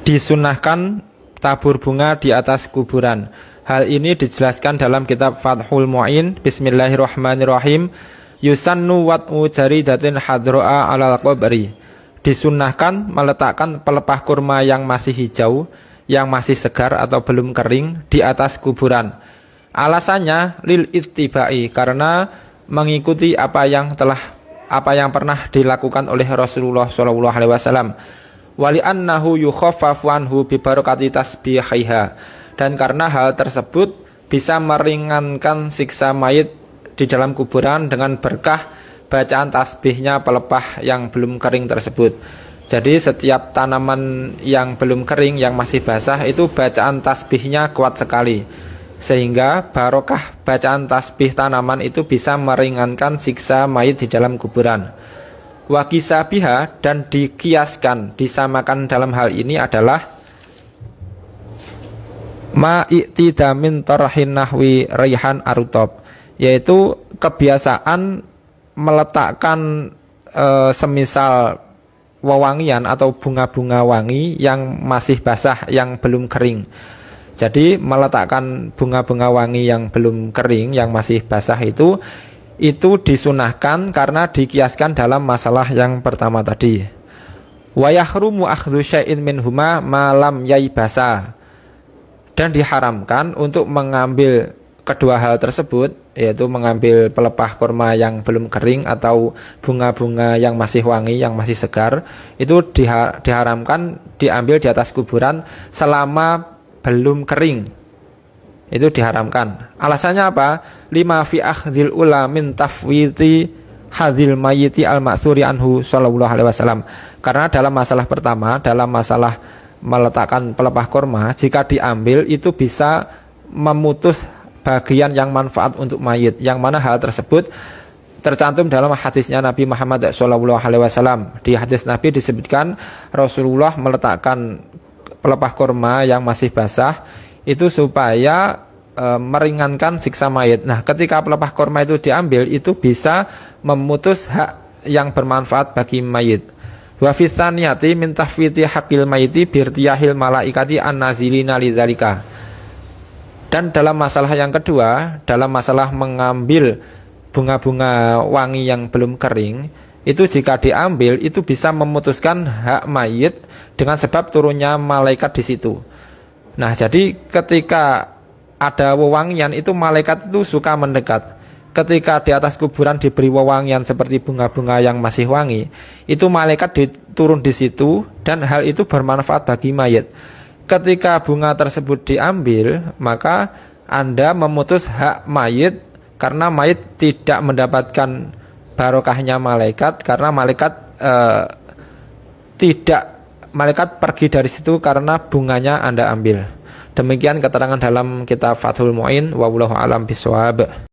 disunahkan tabur bunga di atas kuburan. Hal ini dijelaskan dalam kitab Fathul Mu'in. Bismillahirrahmanirrahim. Yusannu wat'u jaridatin hadro'a alal qabri. Disunahkan meletakkan pelepah kurma yang masih hijau, yang masih segar atau belum kering di atas kuburan. Alasannya lil ittiba'i, karena mengikuti apa yang pernah dilakukan oleh Rasulullah SAW. Wali annahu yukhaffafu anhu bi barakati tasbihiha, dan karena hal tersebut bisa meringankan siksa mayit di dalam kuburan dengan berkah bacaan tasbihnya pelepah yang belum kering tersebut. Jadi setiap tanaman yang belum kering, yang masih basah, itu bacaan tasbihnya kuat sekali, sehingga barokah bacaan tasbih tanaman itu bisa meringankan siksa mayit di dalam kuburan. Wa kisabiha, dan dikiaskan, disamakan dalam hal ini adalah ma'i'tidamin tarhin nahwi raihan arutob, yaitu kebiasaan meletakkan semisal wewangian atau bunga-bunga wangi yang masih basah, yang belum kering. Jadi meletakkan bunga-bunga wangi yang belum kering, yang masih basah itu disunahkan karena dikiaskan dalam masalah yang pertama tadi. Wa yahrumu akhdhu syai'in minhuma ma lam yaibasa, dan diharamkan untuk mengambil kedua hal tersebut, yaitu mengambil pelepah kurma yang belum kering atau bunga-bunga yang masih wangi, yang masih segar, itu diharamkan diambil di atas kuburan selama belum kering. Itu diharamkan. Alasannya apa? Lima fi akhdhil ula min tafwiti hadhil mayyiti al-ma'tsuri anhu sallallahu alaihi wasallam. Karena dalam masalah pertama, dalam masalah meletakkan pelepah kurma, jika diambil itu bisa memutus bagian yang manfaat untuk mayit, yang mana hal tersebut tercantum dalam hadisnya Nabi Muhammad sallallahu alaihi wasallam. Di hadis Nabi disebutkan Rasulullah meletakkan pelepah kurma yang masih basah itu supaya meringankan siksa mayit. Nah, ketika pelepah kurma itu diambil, itu bisa memutus hak yang bermanfaat bagi mayit. Wa fi tsaniyati min tahfiti haqqil mayiti birtiyahil malaikati an-nazilina lidzalika. Dan dalam masalah yang kedua, dalam masalah mengambil bunga-bunga wangi yang belum kering, itu jika diambil itu bisa memutuskan hak mayit dengan sebab turunnya malaikat di situ. Nah, jadi ketika ada wewangian itu malaikat itu suka mendekat. Ketika di atas kuburan diberi wewangian seperti bunga-bunga yang masih wangi, itu malaikat turun di situ dan hal itu bermanfaat bagi mayit. Ketika bunga tersebut diambil, maka Anda memutus hak mayit karena mayit tidak mendapatkan barokahnya malaikat, karena malaikat pergi dari situ karena bunganya Anda ambil. Demikian keterangan dalam kitab Fathul Mu'in. Wallahu a'lam bishawab.